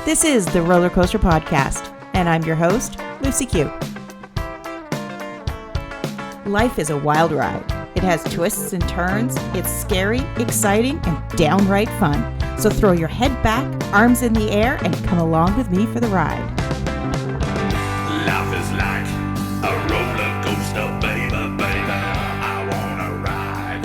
This is the Roller Coaster Podcast, and I'm your host, Lucy Q. Life is a wild ride. It has twists and turns. It's scary, exciting, and downright fun. So throw your head back, arms in the air, and come along with me for the ride. Life is like a roller coaster, baby, baby. I wanna ride.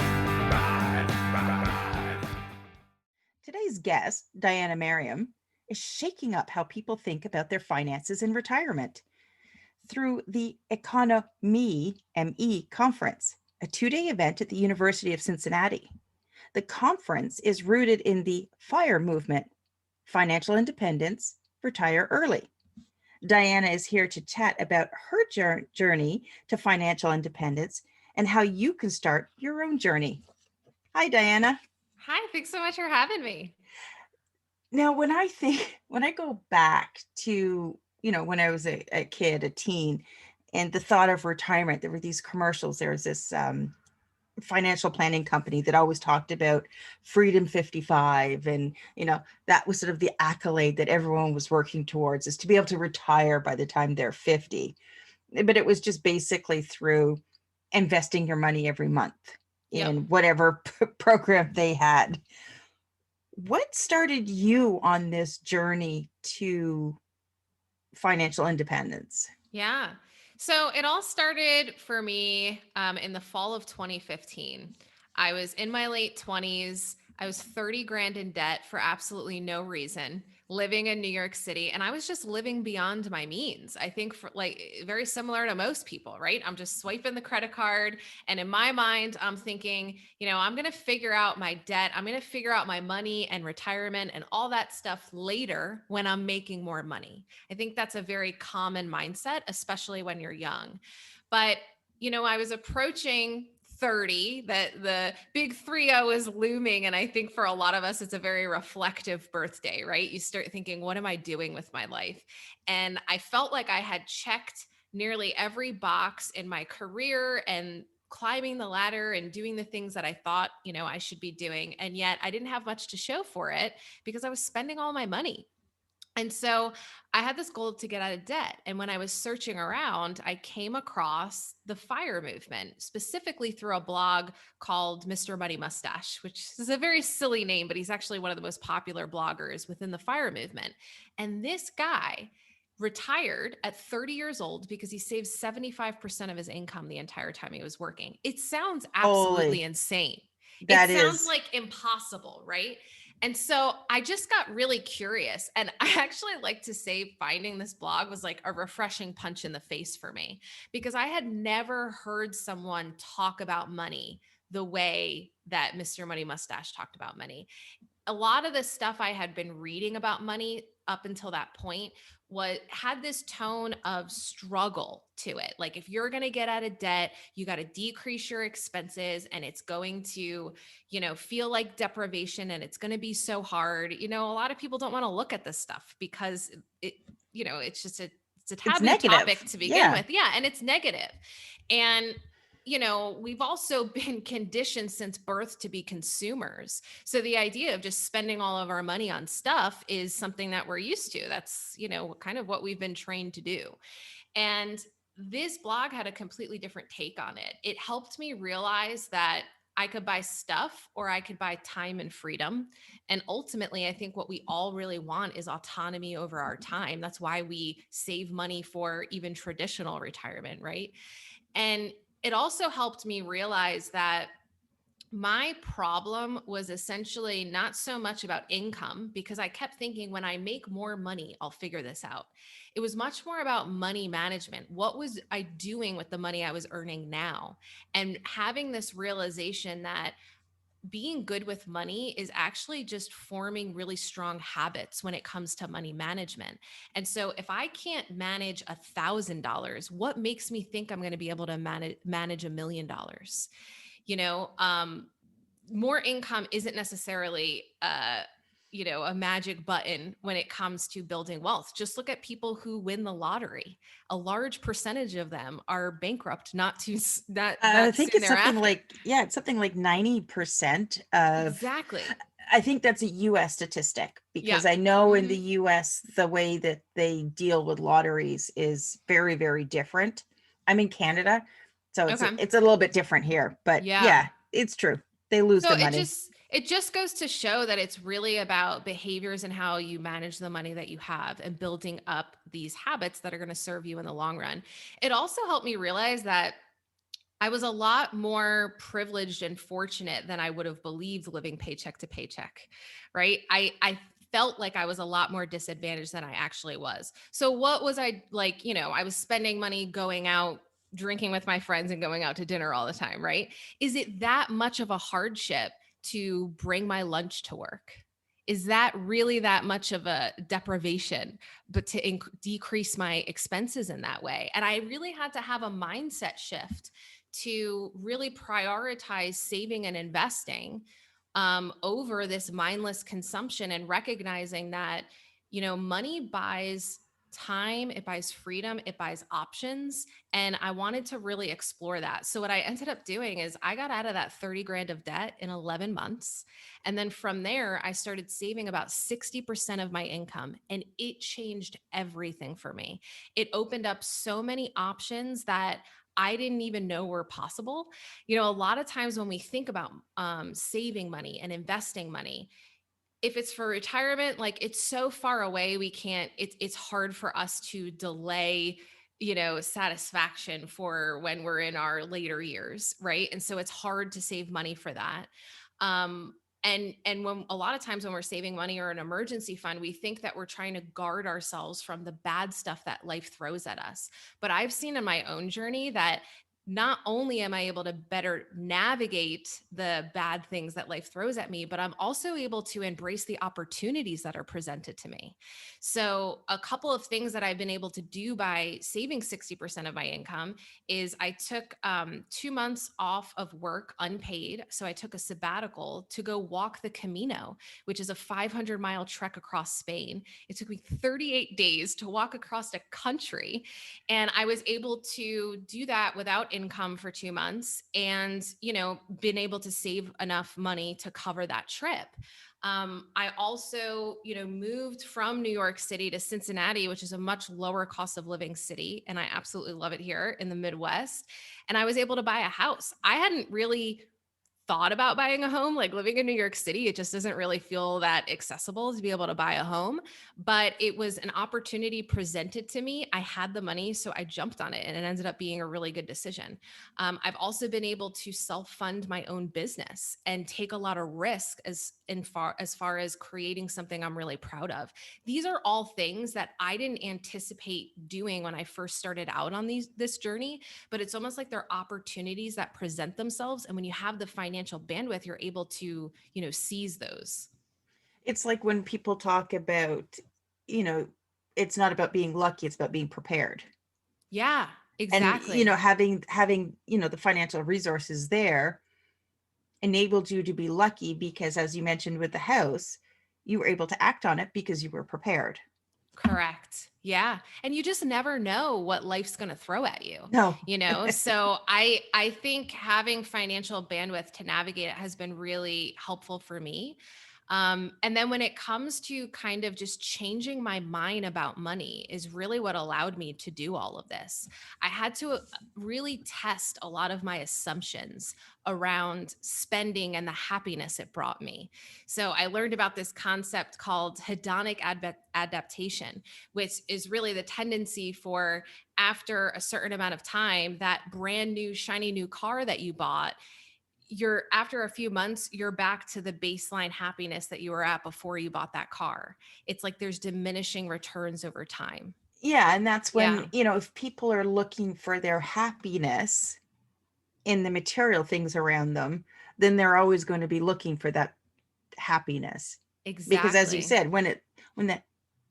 Today's guest, Diania Merriam, is shaking up how people think about their finances in retirement through the Econo ME conference, a 2-day event at the University of Cincinnati. The conference is rooted in the FIRE movement, financial independence, retire early. Diania is here to chat about her journey to financial independence and how you can start your own journey. Hi, Diania. Hi, thanks so much for having me. Now, when I go back to, when I was a kid, a teen, and the thought of retirement, there were these commercials. There was this financial planning company that always talked about Freedom 55. And, that was sort of the accolade that everyone was working towards, is to be able to retire by the time they're 50. But it was just basically through investing your money every month in whatever program they had. What started you on this journey to financial independence? Yeah. So it all started for me in the fall of 2015. I was in my late 20s. I was 30 grand in debt for absolutely no reason, living in New York City. And I was just living beyond my means. I think very similar to most people, right? I'm just swiping the credit card. And in my mind, I'm thinking, I'm going to figure out my debt. I'm going to figure out my money and retirement and all that stuff later when I'm making more money. I think that's a very common mindset, especially when you're young. But, I was approaching 30, that the big 3-0 is looming. And I think for a lot of us, it's a very reflective birthday, right? You start thinking, what am I doing with my life? And I felt like I had checked nearly every box in my career and climbing the ladder and doing the things that I thought, I should be doing. And yet I didn't have much to show for it because I was spending all my money. And so I had this goal to get out of debt. And when I was searching around, I came across the FIRE movement, specifically through a blog called Mr. Money Mustache, which is a very silly name, but he's actually one of the most popular bloggers within the FIRE movement. And this guy retired at 30 years old because he saved 75% of his income the entire time he was working. It sounds absolutely insane. It sounds like impossible, right? And so I just got really curious. And I actually like to say finding this blog was like a refreshing punch in the face for me, because I had never heard someone talk about money the way that Mr. Money Mustache talked about money. A lot of the stuff I had been reading about money up until that point had this tone of struggle to it. Like, if you're going to get out of debt, you got to decrease your expenses, and it's going to, feel like deprivation, and it's going to be so hard. A lot of people don't want to look at this stuff because it's just it's a taboo topic to begin with. Yeah. And it's negative. And we've also been conditioned since birth to be consumers. So the idea of just spending all of our money on stuff is something that we're used to. That's, kind of what we've been trained to do. And this blog had a completely different take on it. It helped me realize that I could buy stuff or I could buy time and freedom. And ultimately, I think what we all really want is autonomy over our time. That's why we save money for even traditional retirement, right? And it also helped me realize that my problem was essentially not so much about income, because I kept thinking, when I make more money, I'll figure this out. It was much more about money management. What was I doing with the money I was earning now? And having this realization that being good with money is actually just forming really strong habits when it comes to money management. And so if I can't manage $1,000, what makes me think I'm going to be able to manage $1 million? More income isn't necessarily a magic button when it comes to building wealth. Just look at people who win the lottery. A large percentage of them are bankrupt, I think it's something like 90% of. Exactly. I think that's a US statistic, Yeah. because I know in the Mhm. US, the way that they deal with lotteries is very, very different. I'm in Canada, so Okay. it's a little bit different here, but Yeah. yeah, it's true. They lose So the it money. just it just goes to show that it's really about behaviors and how you manage the money that you have and building up these habits that are going to serve you in the long run. It also helped me realize that I was a lot more privileged and fortunate than I would have believed living paycheck to paycheck, right? I felt like I was a lot more disadvantaged than I actually was. So what was I like, I was spending money going out drinking with my friends and going out to dinner all the time, right? Is it that much of a hardship to bring my lunch to work? Is that really that much of a deprivation, but to decrease my expenses in that way? And I really had to have a mindset shift to really prioritize saving and investing over this mindless consumption, and recognizing that, money buys time, it buys freedom, it buys options. And I wanted to really explore that. So, what I ended up doing is I got out of that 30 grand of debt in 11 months. And then from there, I started saving about 60% of my income, and it changed everything for me. It opened up so many options that I didn't even know were possible. A lot of times when we think about saving money and investing money, if it's for retirement, like it's so far away, we can't, it's hard for us to delay, satisfaction for when we're in our later years, right? And so it's hard to save money for that. Um, and when a lot of times when we're saving money or an emergency fund, we think that we're trying to guard ourselves from the bad stuff that life throws at us. But I've seen in my own journey that not only am I able to better navigate the bad things that life throws at me, but I'm also able to embrace the opportunities that are presented to me. So, a couple of things that I've been able to do by saving 60% of my income is I took 2 months off of work unpaid. So, I took a sabbatical to go walk the Camino, which is a 500-mile trek across Spain. It took me 38 days to walk across a country, and I was able to do that without income for 2 months, and, been able to save enough money to cover that trip. I also, moved from New York City to Cincinnati, which is a much lower cost of living city. And I absolutely love it here in the Midwest. And I was able to buy a house. I hadn't really thought about buying a home. Like living in New York City, it just doesn't really feel that accessible to be able to buy a home. But it was an opportunity presented to me. I had the money, so I jumped on it, and it ended up being a really good decision. I've also been able to self-fund my own business and take a lot of risk as far as creating something I'm really proud of. These are all things that I didn't anticipate doing when I first started out on this journey, but it's almost like they're opportunities that present themselves. And when you have the financial bandwidth, you're able to, seize those. It's like when people talk about, you know, it's not about being lucky, it's about being prepared. Yeah, And exactly. having, the financial resources there enabled you to be lucky, because as you mentioned with the house, you were able to act on it because you were prepared. Correct. Yeah. And you just never know what life's going to throw at you, No. So I think having financial bandwidth to navigate it has been really helpful for me. And then when it comes to kind of just changing my mind about money is really what allowed me to do all of this. I had to really test a lot of my assumptions around spending and the happiness it brought me. So I learned about this concept called hedonic adaptation, which is really the tendency for, after a certain amount of time, that brand new shiny new car that you bought, you're, after a few months, you're back to the baseline happiness that you were at before you bought that car. It's like there's diminishing returns over time. Yeah, and that's when, Yeah, if people are looking for their happiness in the material things around them, then they're always going to be looking for that happiness. Because as you exactly. said, when that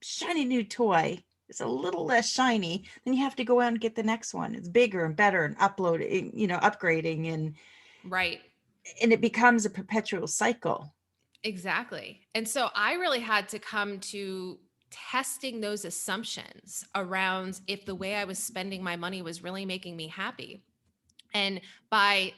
shiny new toy is a little less shiny, then you have to go out and get the next one. It's bigger and better and upgrading, Right. and it becomes a perpetual cycle. Exactly. And so I really had to come to testing those assumptions around if the way I was spending my money was really making me happy. And by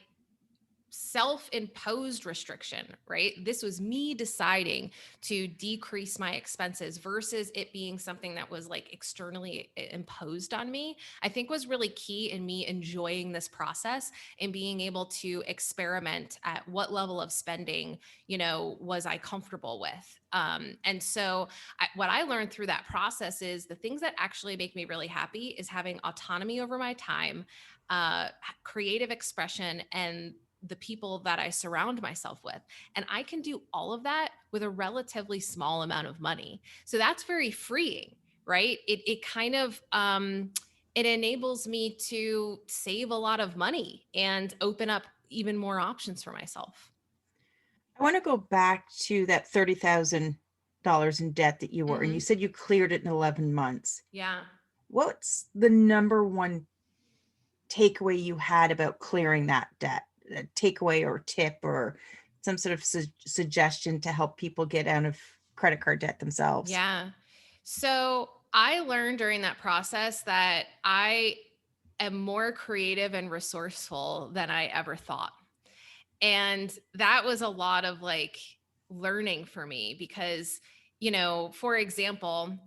self-imposed restriction, right? This was me deciding to decrease my expenses versus it being something that was like externally imposed on me. I think was really key in me enjoying this process and being able to experiment at what level of spending, was I comfortable with. And so what I learned through that process is the things that actually make me really happy is having autonomy over my time, creative expression, and the people that I surround myself with. And I can do all of that with a relatively small amount of money. So that's very freeing, right? It kind of it enables me to save a lot of money and open up even more options for myself. I want to go back to that $30,000 in debt that you were, and you Hmm. said you cleared it in 11 months. Yeah. What's the number one takeaway you had about clearing that debt? A takeaway or tip or some sort of suggestion to help people get out of credit card debt themselves? Yeah. So I learned during that process that I am more creative and resourceful than I ever thought. And that was a lot of like learning for me because, for example,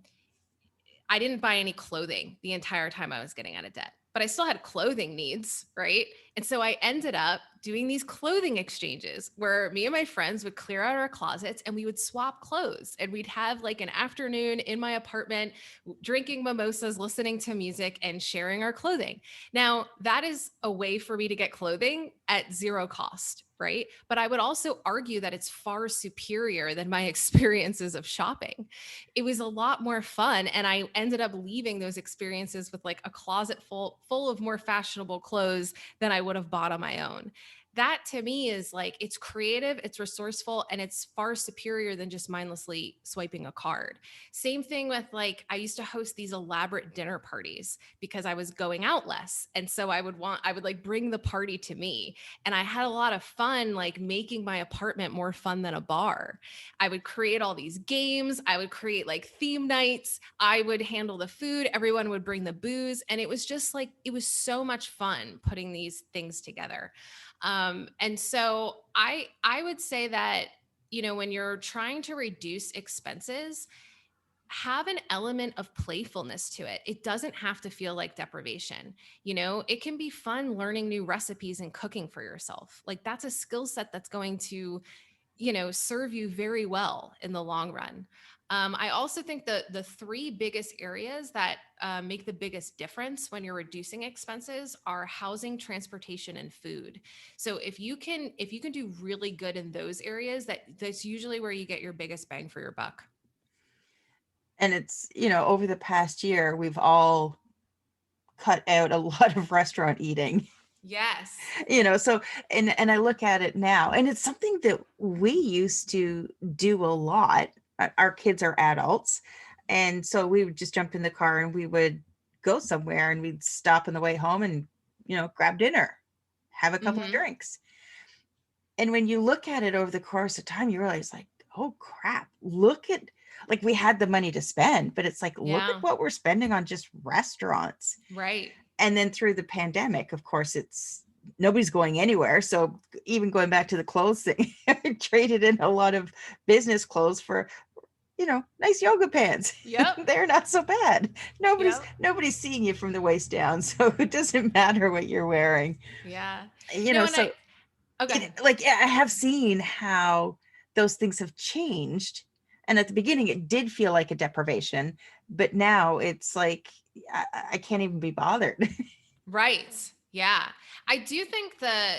I didn't buy any clothing the entire time I was getting out of debt, but I still had clothing needs, right? And so I ended up doing these clothing exchanges where me and my friends would clear out our closets and we would swap clothes. And we'd have like an afternoon in my apartment drinking mimosas, listening to music, and sharing our clothing. Now, that is a way for me to get clothing at zero cost, right? But I would also argue that it's far superior than my experiences of shopping. It was a lot more fun, and I ended up leaving those experiences with like a closet full of more fashionable clothes than I would have bought on my own. That to me is like it's creative, it's resourceful, and it's far superior than just mindlessly swiping a card. Same thing with like I used to host these elaborate dinner parties because I was going out less. And so I would like bring the party to me. And I had a lot of fun like making my apartment more fun than a bar. I would create all these games. I would create like theme nights. I would handle the food. Everyone would bring the booze. And it was just like, it was so much fun putting these things together. And so I would say that, when you're trying to reduce expenses, have an element of playfulness to it. It doesn't have to feel like deprivation. It can be fun learning new recipes and cooking for yourself. Like that's a skill set that's going to serve you very well in the long run. I also think the three biggest areas that make the biggest difference when you're reducing expenses are housing, transportation, and food. So if you can do really good in those areas, that's usually where you get your biggest bang for your buck. And it's, over the past year, we've all cut out a lot of restaurant eating. Yes. So and I look at it now, and it's something that we used to do a lot. Our kids are adults, and so we would just jump in the car and we would go somewhere, and we'd stop on the way home and grab dinner, have a couple of Hmm. drinks. And when you look at it over the course of time, you realize like, oh crap, look at, like, we had the money to spend, but it's like, look at Yeah. what we're spending on just restaurants. Right. And then through the pandemic, of course, it's nobody's going anywhere. So even going back to the clothes thing, I traded in a lot of business clothes for, nice yoga pants. Yep. They're not so bad. Nobody's Yep. nobody's seeing you from the waist down, so it doesn't matter what you're wearing. Yeah. No, and So oh, go ahead. like, yeah, I have seen how those things have changed. And at the beginning, it did feel like a deprivation, but now it's like I can't even be bothered. Right. Yeah. I do think that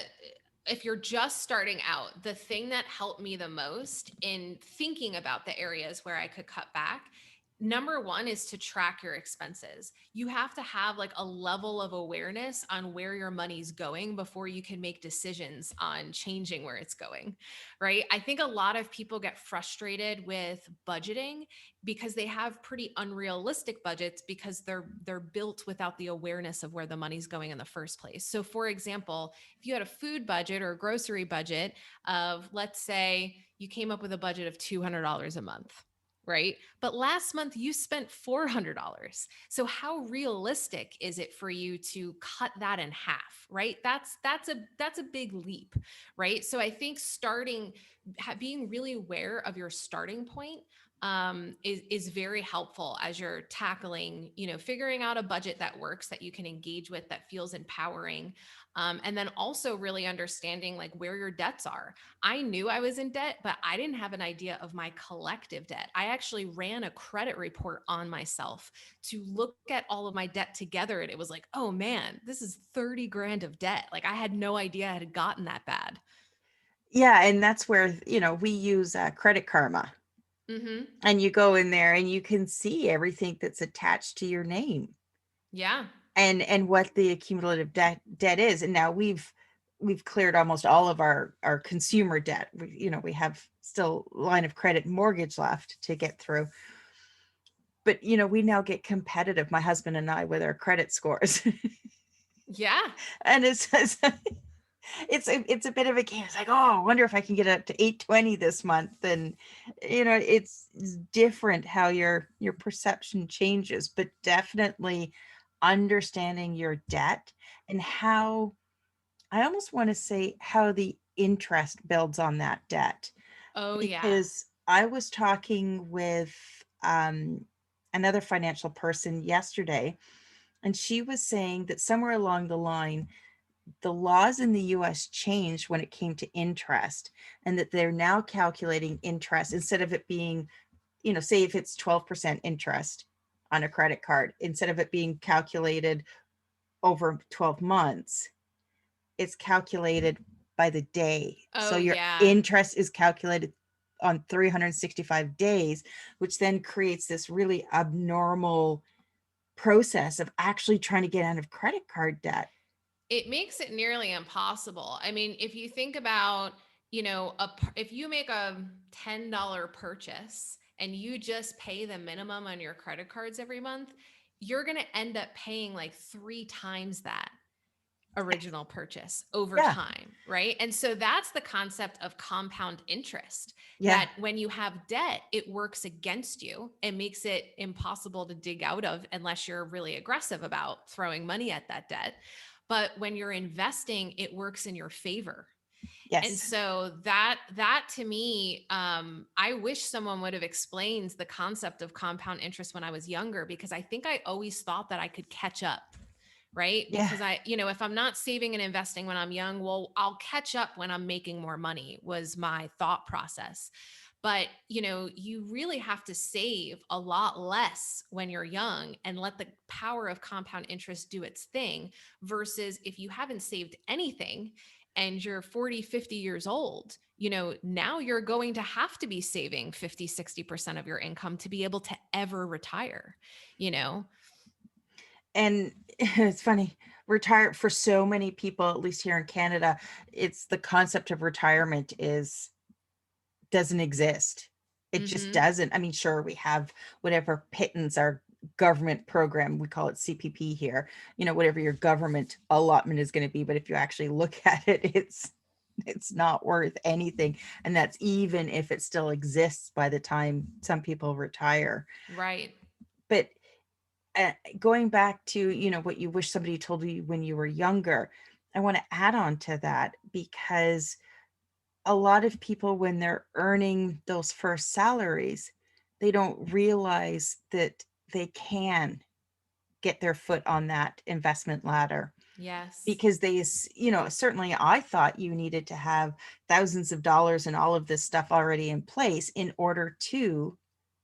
if you're just starting out, the thing that helped me the most in thinking about the areas where I could cut back, number one is to track your expenses. You have to have like a level of awareness on where your money's going before you can make decisions on changing where it's going, right? I think a lot of people get frustrated with budgeting because they have pretty unrealistic budgets because they're built without the awareness of where the money's going in the first place. So for example, if you had a food budget or a grocery budget of, let's say you came up with a budget of $200 a month, right? But last month you spent $400. So how realistic is it for you to cut that in half, right? That's a big leap, right? So I think being really aware of your starting point is very helpful as you're tackling, figuring out a budget that works, that you can engage with, that feels empowering, and then also really understanding like where your debts are. I knew I was in debt, but I didn't have an idea of my collective debt. I actually ran a credit report on myself to look at all of my debt together. And it was like, oh man, this is 30 grand of debt. Like I had no idea I had gotten that bad. Yeah, and that's where, we use Credit Karma, Mm-hmm. and you go in there and you can see everything that's attached to your name, Yeah. and what the accumulative debt is. And now we've cleared almost all of our consumer debt. We have still line of credit and mortgage left to get through, but we now get competitive, my husband and I, with our credit scores. Yeah. And it's a bit of a game. It's like, oh, I wonder if I can get it up to 820 this month. And it's different how your perception changes, but definitely understanding your debt and how, I almost want to say, how the interest builds on that debt. Oh, yeah. Because I was talking with another financial person yesterday, and she was saying that somewhere along the line, the laws in the US changed when it came to interest, and that they're now calculating interest instead of it being, say if it's 12% interest on a credit card, instead of it being calculated over 12 months, it's calculated by the day. So Oh, your yeah. interest is calculated on 365 days, which then creates this really abnormal process of actually trying to get out of credit card debt. It makes it nearly impossible. I mean, if you think about, if you make a $10 purchase and you just pay the minimum on your credit cards every month, you're going to end up paying like 3 times that original purchase over Yeah. time, right? And so that's the concept of compound interest, Yeah. that when you have debt, it works against you and makes it impossible to dig out of unless you're really aggressive about throwing money at that debt. But when you're investing, it works in your favor. And Yes. so that to me, I wish someone would have explained the concept of compound interest when I was younger, because I think I always thought that I could catch up, right? Yeah. Because if I'm not saving and investing when I'm young, well, I'll catch up when I'm making more money, was my thought process. But, you really have to save a lot less when you're young and let the power of compound interest do its thing, versus if you haven't saved anything and you're 40, 50 years old, now you're going to have to be saving 50, 60% of your income to be able to ever retire, you know? And it's funny, retire for so many people, at least here in Canada, it's the concept of retirement is doesn't exist. It just Mm-hmm. doesn't. I mean, sure, we have whatever pittance our government program, we call it CPP here, whatever your government allotment is going to be, but if you actually look at it, it's not worth anything. And that's even if it still exists by the time some people retire. Right. But going back to what you wish somebody told you when you were younger, I want to add on to that, because a lot of people, when they're earning those first salaries, they don't realize that they can get their foot on that investment ladder, Yes. because certainly I thought you needed to have thousands of dollars and all of this stuff already in place in order to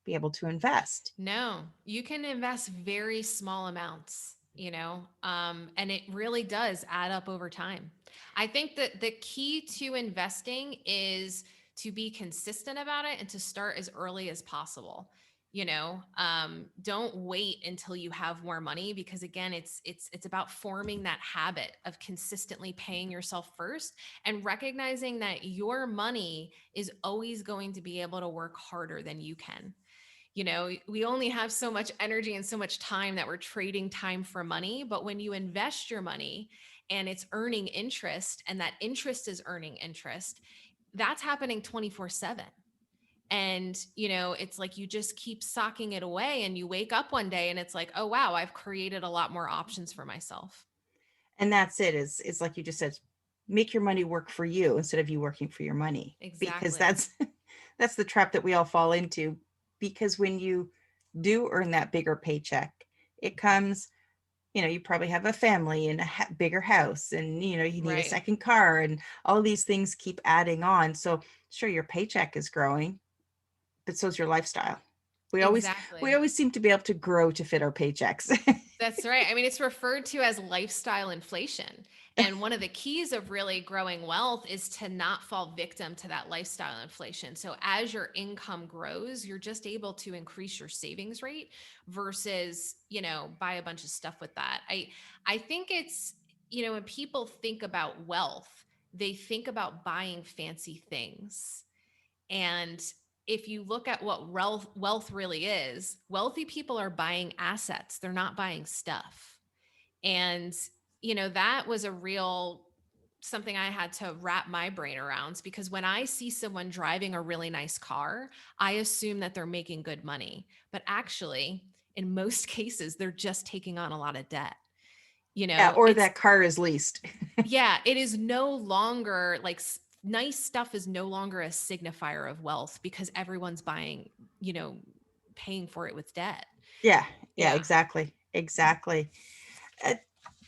be able to invest. No, you can invest very small amounts, and it really does add up over time. I think that the key to investing is to be consistent about it and to start as early as possible. Don't wait until you have more money, because again, it's about forming that habit of consistently paying yourself first and recognizing that your money is always going to be able to work harder than you can. We only have so much energy and so much time that we're trading time for money. But when you invest your money and it's earning interest, and that interest is earning interest, that's happening 24/7. And, it's like you just keep socking it away and you wake up one day and it's like, oh, wow, I've created a lot more options for myself. And that's it, is like you just said, make your money work for you instead of you working for your money, because Exactly. that's the trap that we all fall into. Because when you do earn that bigger paycheck, it comes, you probably have a family and a bigger house, and you need a Right. second car, and all these things keep adding on. So sure, your paycheck is growing, but so's your lifestyle. We Exactly. always seem to be able to grow to fit our paychecks. That's right. I mean, it's referred to as lifestyle inflation. And one of the keys of really growing wealth is to not fall victim to that lifestyle inflation. So as your income grows, you're just able to increase your savings rate versus, buy a bunch of stuff with that. I think it's, when people think about wealth, they think about buying fancy things. And if you look at what wealth really is, wealthy people are buying assets, they're not buying stuff. And, that was a real something I had to wrap my brain around, because when I see someone driving a really nice car, I assume that they're making good money. But actually, in most cases, they're just taking on a lot of debt. Yeah, or It's that car is leased. yeah, it is no longer like nice stuff is no longer a signifier of wealth because everyone's buying, paying for it with debt. Yeah, yeah, Yeah. exactly. Uh,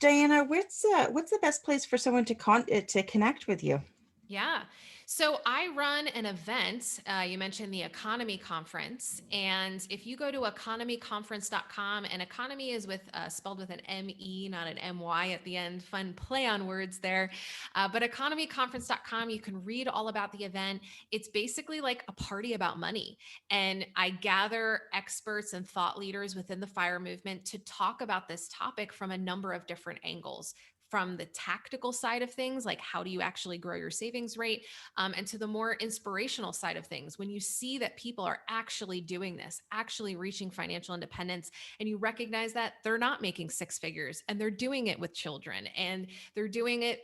Diana, what's the best place for someone to connect with you? Yeah. So I run an event. You mentioned the Economy Conference. And if you go to economyconference.com, and economy is spelled with an M-E, not an M-Y at the end, fun play on words there. But economyconference.com, you can read all about the event. It's basically like a party about money. And I gather experts and thought leaders within the FIRE movement to talk about this topic from a number of different angles, from the tactical side of things, like how do you actually grow your savings rate, and to the more inspirational side of things. When you see that people are actually doing this, actually reaching financial independence, and you recognize that they're not making six figures and they're doing it with children, and they're doing it,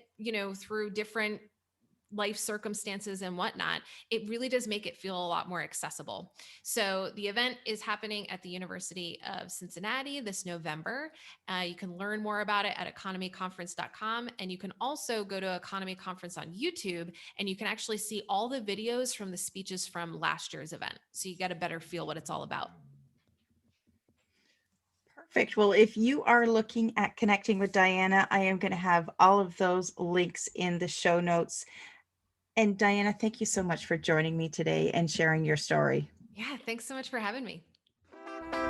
through different life circumstances and whatnot, it really does make it feel a lot more accessible. So the event is happening at the University of Cincinnati this November. You can learn more about it at economyconference.com. And you can also go to Economy Conference on YouTube, and you can actually see all the videos from the speeches from last year's event. So you get a better feel what it's all about. Perfect. Well, if you are looking at connecting with Diana, I am going to have all of those links in the show notes. And Diana, thank you so much for joining me today and sharing your story. Yeah, thanks so much for having me.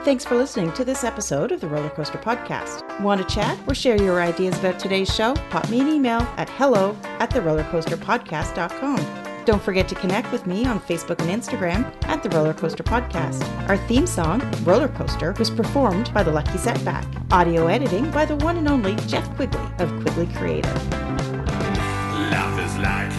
Thanks for listening to this episode of the Roller Coaster Podcast. Want to chat or share your ideas about today's show? Pop me an email at hello@therollercoasterpodcast.com. Don't forget to connect with me on Facebook and Instagram at The Roller Coaster Podcast. Our theme song, Roller Coaster, was performed by The Lucky Setback. Audio editing by the one and only Jeff Quigley of Quigley Creative. Life is like